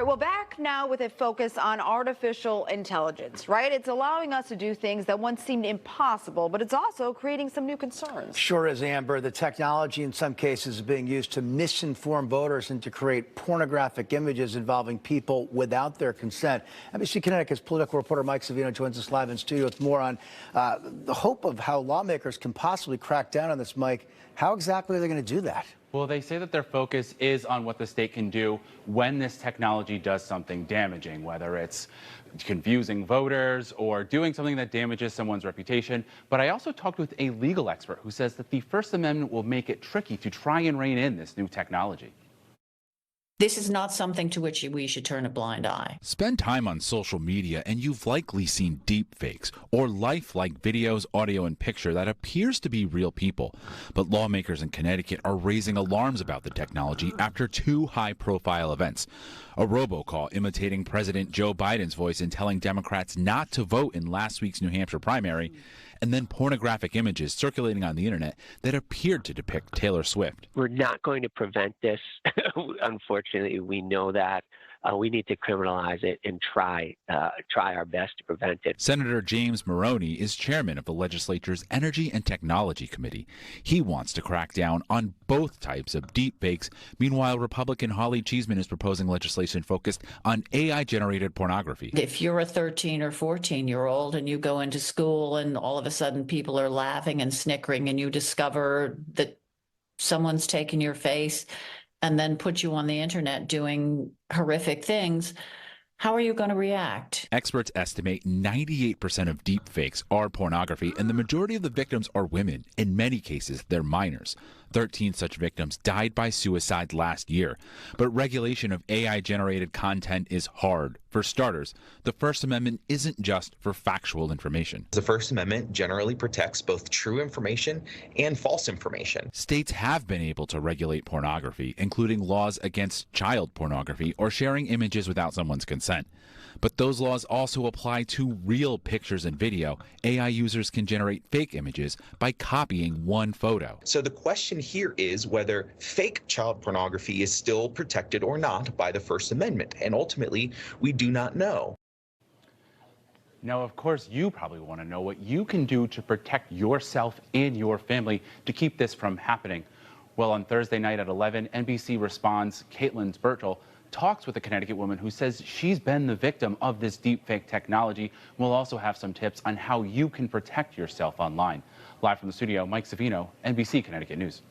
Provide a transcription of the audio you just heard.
Well, back now with a focus on artificial intelligence, right? It's allowing us to do things that once seemed impossible, but it's also creating some new concerns. Sure is, Amber. The technology in some cases is being used to misinform voters and to create pornographic images involving people without their consent. NBC Connecticut's political reporter Mike Savino joins us live in studio with more on the hope of how lawmakers can possibly crack down on this. Mike, how exactly are they going to do that? Well, they say that their focus is on what the state can do when this technology does something damaging, whether it's confusing voters or doing something that damages someone's reputation. But I also talked with a legal expert who says that the First Amendment will make it tricky to try and rein in this new technology. This is not something to which we should turn a blind eye. Spend time on social media and you've likely seen deepfakes or lifelike videos, audio, and picture that appears to be real people. But lawmakers in Connecticut are raising alarms about the technology after two high-profile events. A robocall imitating President Joe Biden's voice and telling Democrats not to vote in last week's New Hampshire primary, and then pornographic images circulating on the internet that appeared to depict Taylor Swift. We're not going to prevent this. Unfortunately, we know that. We need to criminalize it and try our best to prevent it. Senator James Maroney is chairman of the legislature's Energy and Technology Committee. He wants to crack down on both types of deepfakes. Meanwhile, Republican Holly Cheeseman is proposing legislation focused on AI-generated pornography. If you're a 13 or 14-year-old and you go into school and all of a sudden people are laughing and snickering and you discover that someone's taken your face and then put you on the internet doing horrific things, how are you going to react? Experts estimate 98% of deepfakes are pornography, and the majority of the victims are women. In many cases, they're minors. 13 such victims died by suicide last year. But regulation of AI-generated content is hard. For starters, the First Amendment isn't just for factual information. The First Amendment generally protects both true information and false information. States have been able to regulate pornography, including laws against child pornography or sharing images without someone's consent. But those laws also apply to real pictures and video. AI users can generate fake images by copying one photo. So the question here is whether fake child pornography is still protected or not by the First Amendment. And ultimately, we do not know. Now, of course, you probably want to know what you can do to protect yourself and your family to keep this from happening. Well, on Thursday night at 11, NBC Responds' Caitlin Birchall talks with a Connecticut woman who says she's been the victim of this deepfake technology. We'll also have some tips on how you can protect yourself online. Live from the studio, Mike Savino, NBC Connecticut News.